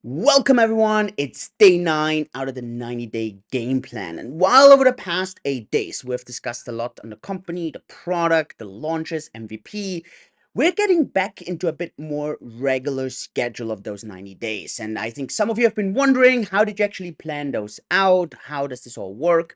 Welcome everyone, it's day 9 out of the 90-day game plan. And while over the past 8 days we've discussed a lot on the company, the product, the launches, MVP, we're getting back into a bit more regular schedule of those 90 days. And I think some of you have been wondering, how did you actually plan those out? How does this all work?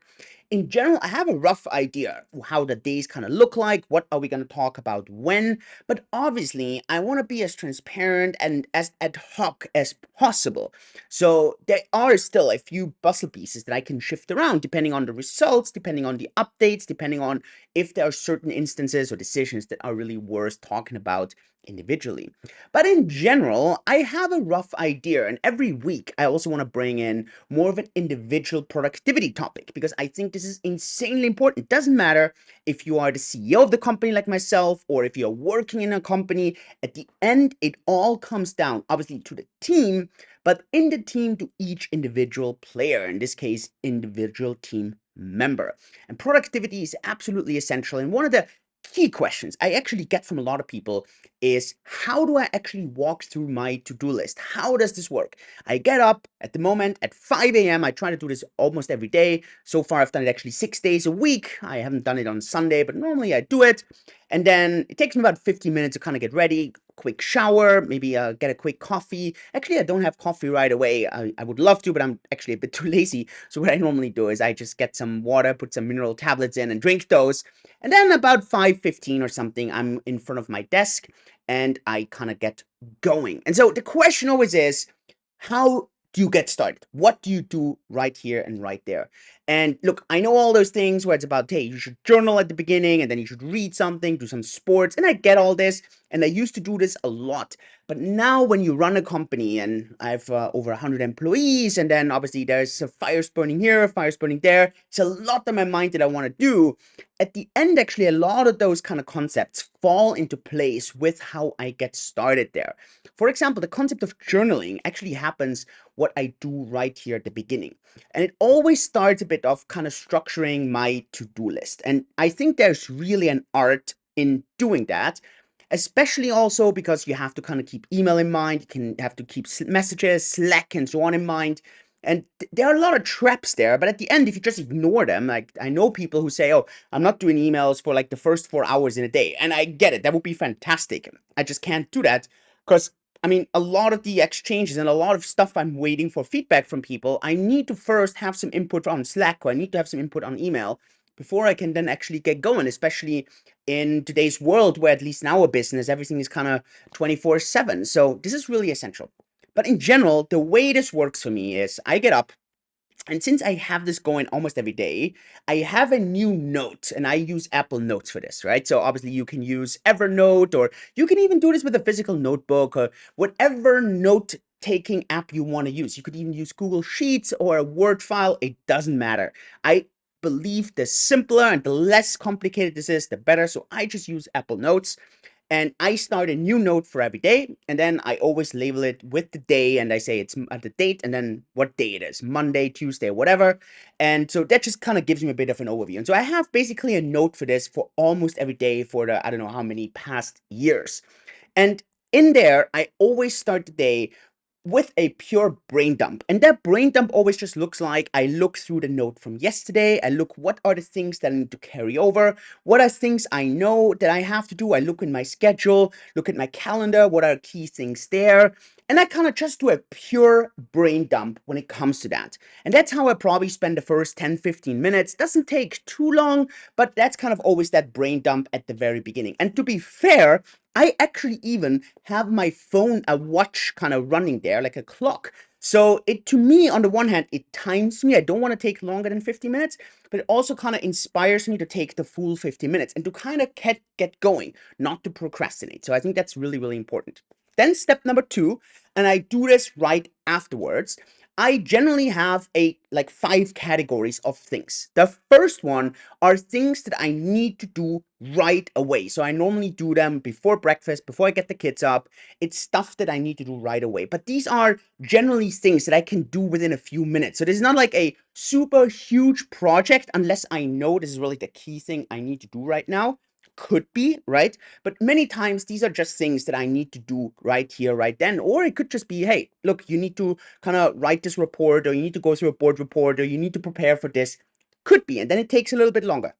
In general, I have a rough idea how the days kind of look like. What are we going to talk about when? But obviously, I want to be as transparent and as ad hoc as possible. So there are still a few puzzle pieces that I can shift around depending on the results, depending on the updates, depending on if there are certain instances or decisions that are really worth talking about individually. But in general, I have a rough idea. And every week, I also want to bring in more of an individual productivity topic because I think this is insanely important. It doesn't matter if you are the CEO of the company like myself or if you're working in a company. At the end, it all comes down obviously to the team, but in the team to each individual player, in this case, individual team member. And productivity is absolutely essential. And one of the key questions I actually get from a lot of people is, how do I actually walk through my to-do list? How does this work? I get up at the moment at 5 a.m. I try to do this almost every day. So far, I've done it actually 6 days a week. I haven't done it on Sunday, but normally I do it. And then it takes me about 15 minutes to kind of get ready, quick shower, maybe get a quick coffee. Actually, I don't have coffee right away. I would love to, but I'm actually a bit too lazy. So what I normally do is I just get some water, put some mineral tablets in and drink those. And then about 5:15 or something, I'm in front of my desk and I kind of get going. And so the question always is, how do you get started? What do you do right here and right there? And look, I know all those things where it's about, hey, you should journal at the beginning and then you should read something, do some sports. And I get all this. And I used to do this a lot. But now when you run a company and I have over 100 employees, and then obviously there's fires burning here, fires burning there, it's a lot on my mind that I want to do. At the end, actually, a lot of those kind of concepts fall into place with how I get started there. For example, the concept of journaling actually happens what I do right here at the beginning. And it always starts a bit of kind of structuring my to-do list. And I think there's really an art in doing that, especially also because you have to kind of keep email in mind, you can have to keep messages, Slack, and so on in mind. And there are a lot of traps there, but at the end, if you just ignore them, like I know people who say, oh, I'm not doing emails for like the first 4 hours in a day. And I get it, that would be fantastic. I just can't do that because I mean, a lot of the exchanges and a lot of stuff I'm waiting for feedback from people, I need to first have some input on Slack, or I need to have some input on email before I can then actually get going, especially in today's world where, at least in our business, everything is kind of 24/7. So this is really essential. But in general, the way this works for me is I get up, and since I have this going almost every day, I have a new note and I use Apple Notes for this, right? So obviously you can use Evernote, or you can even do this with a physical notebook or whatever note taking app you want to use. You could even use Google Sheets or a Word file. It doesn't matter. I believe the simpler and the less complicated this is, the better. So I just use Apple Notes. And I start a new note for every day, and then I always label it with the day, and I say it's at the date and then what day it is, Monday, Tuesday, whatever. And so that just kind of gives me a bit of an overview. And so I have basically a note for this for almost every day for the, I don't know how many past years. And in there, I always start the day with a pure brain dump. And that brain dump always just looks like I look through the note from yesterday. I look, what are the things that I need to carry over? What are things I know that I have to do? I look in my schedule, look at my calendar, what are key things there? And I kind of just do a pure brain dump when it comes to that. And that's how I probably spend the first 10, 15 minutes. Doesn't take too long, but that's kind of always that brain dump at the very beginning. And to be fair, I actually even have my phone, a watch kind of running there, like a clock. So it, to me, on the one hand, it times me. I don't want to take longer than 50 minutes, but it also kind of inspires me to take the full 50 minutes and to kind of get going, not to procrastinate. So I think that's really, really important. Then step number 2, and I do this right afterwards. I generally have like 5 categories of things. The first one are things that I need to do right away. So I normally do them before breakfast, before I get the kids up. It's stuff that I need to do right away. But these are generally things that I can do within a few minutes. So this is not like a super huge project unless I know this is really the key thing I need to do right now. could be, right? But many times these are just things that I need to do right here, right then. Or it could just be, hey, look, you need to kind of write this report, or you need to go through a board report, or you need to prepare for this. Could be. And then it takes a little bit longer.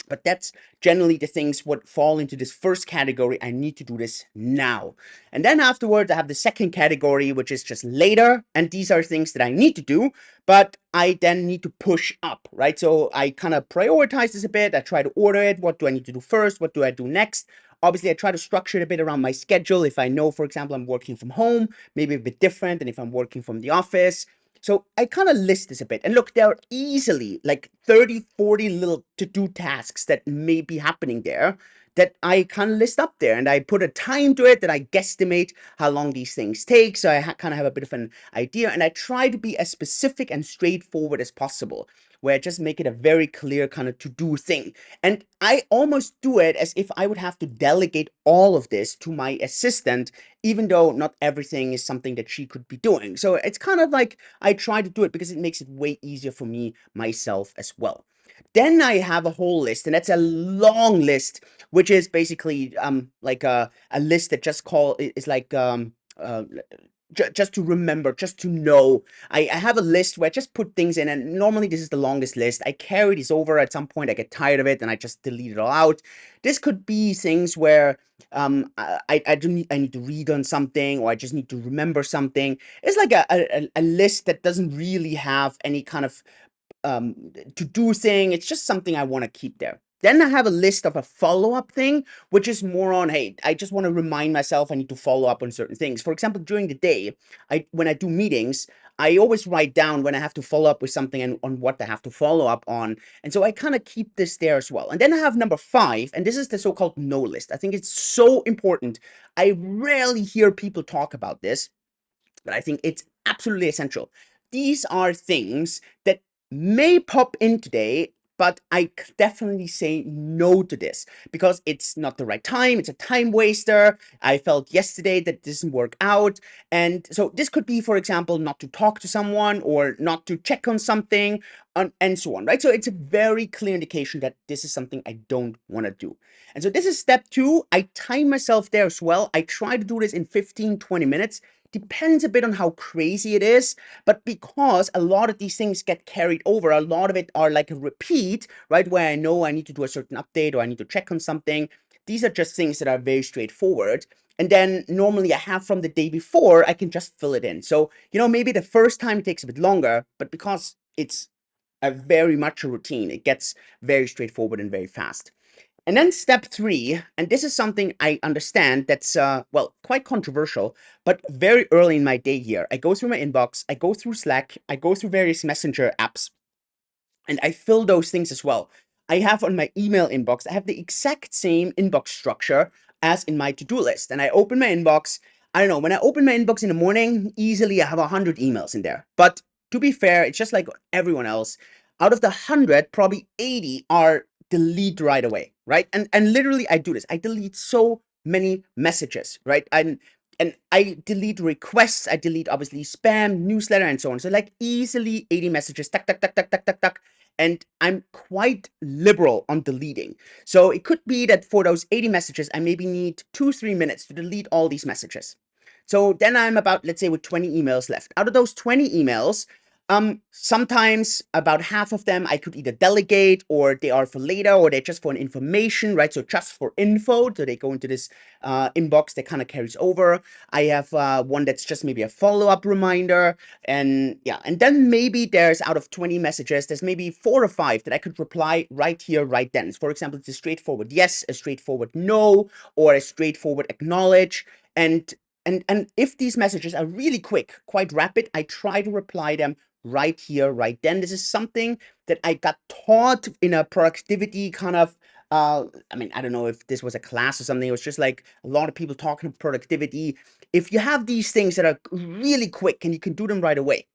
But that's generally the things what fall into this first category. I need to do this now. And then afterwards, I have the second category, which is just later. And these are things that I need to do, but I then need to push up, right? So I kind of prioritize this a bit. I try to order it. What do I need to do first? What do I do next? Obviously, I try to structure it a bit around my schedule. If I know, for example, I'm working from home, maybe a bit different than if I'm working from the office. So I kind of list this a bit. And look, there are easily like 30, 40 little to-do tasks that may be happening there that I kind of list up there. And I put a time to it that I guesstimate how long these things take. So I kind of have a bit of an idea. And I try to be as specific and straightforward as possible, where I just make it a very clear kind of to-do thing. And I almost do it as if I would have to delegate all of this to my assistant, even though not everything is something that she could be doing. So it's kind of like I try to do it because it makes it way easier for me myself as well. Then I have a whole list, and that's a long list, which is basically like a list that just is like just to remember, just to know. I have a list where I just put things in, and normally this is the longest list. I carry this over. At some point I get tired of it and I just delete it all out. This could be things where I need to read on something, or I just need to remember something. It's like a list that doesn't really have any kind of to do thing. It's just something I want to keep there. Then I have a list of a follow-up thing, which is more on, hey, I just want to remind myself I need to follow up on certain things. For example, during the day, when I do meetings, I always write down when I have to follow up with something and on what I have to follow up on. And so I kind of keep this there as well. And then I have number 5, and this is the so-called no list. I think it's so important. I rarely hear people talk about this, but I think it's absolutely essential. These are things that may pop in today, but I definitely say no to this because it's not the right time. It's a time waster. I felt yesterday that doesn't work out. And so this could be, for example, not to talk to someone or not to check on something and so on, right? So it's a very clear indication that this is something I don't want to do. And so this is step 2. I time myself there as well. I try to do this in 15, 20 minutes. Depends a bit on how crazy it is, but because a lot of these things get carried over, a lot of it are like a repeat, right? Where I know I need to do a certain update or I need to check on something. These are just things that are very straightforward. And then normally I have from the day before, I can just fill it in. So, maybe the first time it takes a bit longer, but because it's a very much a routine, it gets very straightforward and very fast. And then step 3, and this is something I understand that's, well, quite controversial, but very early in my day here. I go through my inbox, I go through Slack, I go through various messenger apps, and I fill those things as well. I have on my email inbox, I have the exact same inbox structure as in my to-do list. And I open my inbox. I don't know, when I open my inbox in the morning, easily I have 100 emails in there. But to be fair, it's just like everyone else. Out of the 100, probably 80 are delete right away, right? And literally I do this. I delete so many messages, right? And I delete requests, I delete obviously spam, newsletter, and so on. So like easily 80 messages, tuck, tuck, tuck, tuck, tuck, tuck, tuck. And I'm quite liberal on deleting. So it could be that for those 80 messages, I maybe need 2-3 minutes to delete all these messages. So then I'm about, let's say, with 20 emails left. Out of those 20 emails, sometimes about half of them I could either delegate, or they are for later, or they're just for an information, right? So just for info, so they go into this inbox that kind of carries over. I have one that's just maybe a follow-up reminder, and yeah, and then maybe there's out of 20 messages, there's maybe 4 or 5 that I could reply right here, right then. For example, it's a straightforward yes, a straightforward no, or a straightforward acknowledge, and if these messages are really quick, quite rapid, I try to reply them right here, right then. This is something that I got taught in a productivity kind of, I mean, I don't know if this was a class or something. It was just like a lot of people talking productivity. If you have these things that are really quick and you can do them right away,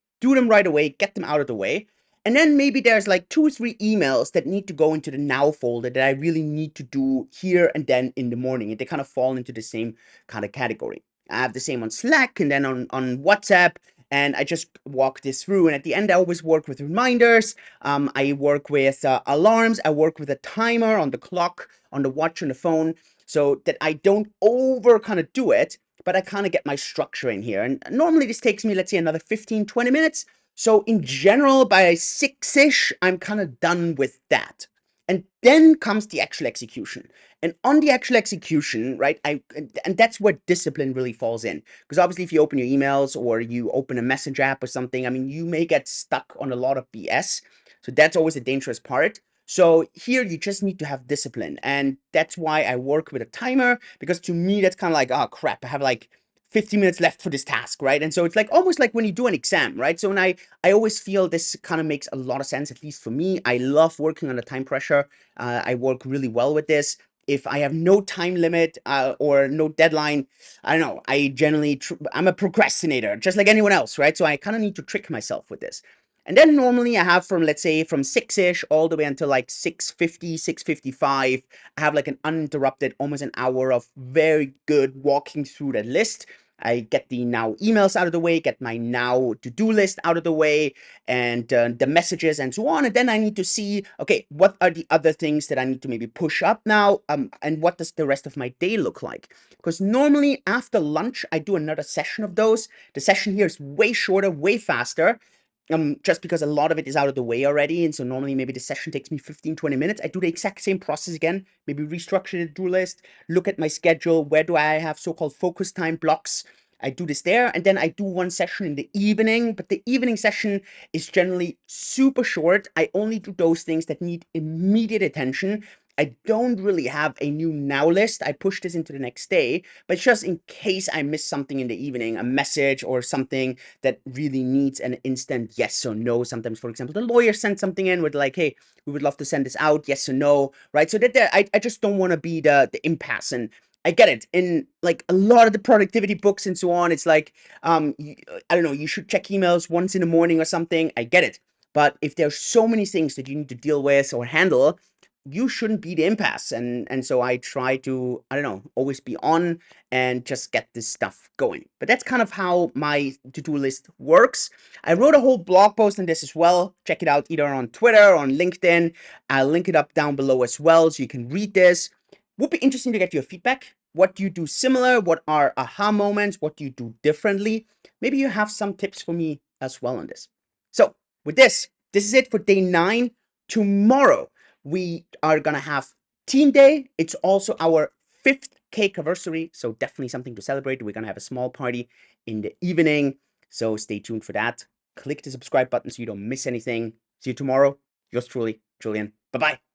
get them out of the way. And then maybe there's like 2 or 3 emails that need to go into the now folder that I really need to do here and then in the morning. And they kind of fall into the same kind of category. I have the same on Slack and then on WhatsApp. and I just walk this through. And at the end, I always work with reminders. I work with alarms. I work with a timer on the clock, on the watch, on the phone, so that I don't over kind of do it, but I kind of get my structure in here. And normally this takes me, let's say, another 15, 20 minutes. So in general, by 6-ish, I'm kind of done with that. And then comes the actual execution. And on the actual execution, right, and that's where discipline really falls in. Because obviously, if you open your emails or you open a message app or something, I mean, you may get stuck on a lot of BS. So that's always a dangerous part. So here you just need to have discipline. And that's why I work with a timer, because to me, that's kind of like, oh crap, I have like 50 minutes left for this task, right? And so it's like almost like when you do an exam, right? So when I always feel this kind of makes a lot of sense, at least for me. I love working under time pressure. I work really well with this. If I have no time limit or no deadline, I don't know. I generally, I'm a procrastinator, just like anyone else, right? So I kind of need to trick myself with this. And then normally I have from, let's say, from 6-ish all the way until like 6:50, 6:55. I have like an uninterrupted, almost an hour of very good walking through that list. I get the now emails out of the way, get my now to-do list out of the way, and the messages and so on. And then I need to see, okay, what are the other things that I need to maybe push up now? And what does the rest of my day look like? Because normally after lunch, I do another session of those. The session here is way shorter, way faster. Just because a lot of it is out of the way already. And so normally maybe the session takes me 15, 20 minutes. I do the exact same process again, maybe restructure the to-do list, look at my schedule. Where do I have so-called focus time blocks? I do this there, and then I do one session in the evening, but the evening session is generally super short. I only do those things that need immediate attention. I don't really have a new now list. I push this into the next day, but just in case I miss something in the evening, a message or something that really needs an instant yes or no. Sometimes, for example, the lawyer sent something in with like, hey, we would love to send this out, yes or no, right? So that I just don't want to be the impasse. And I get it. In like a lot of the productivity books and so on, it's like, I don't know, you should check emails once in the morning or something. I get it. But if there's so many things that you need to deal with or handle, you shouldn't be the impasse. And so I try to, I don't know, always be on and just get this stuff going. But that's kind of how my to-do list works. I wrote a whole blog post on this as well. Check it out either on Twitter or on LinkedIn. I'll link it up down below as well so you can read this. Would be interesting to get your feedback. What do you do similar? What are aha moments? What do you do differently? Maybe you have some tips for me as well on this. So with this is it for day 9. Tomorrow, we are going to have team day. It's also our 5th cake anniversary. So definitely something to celebrate. We're going to have a small party in the evening. So stay tuned for that. Click the subscribe button so you don't miss anything. See you tomorrow. Yours truly, Julian. Bye-bye.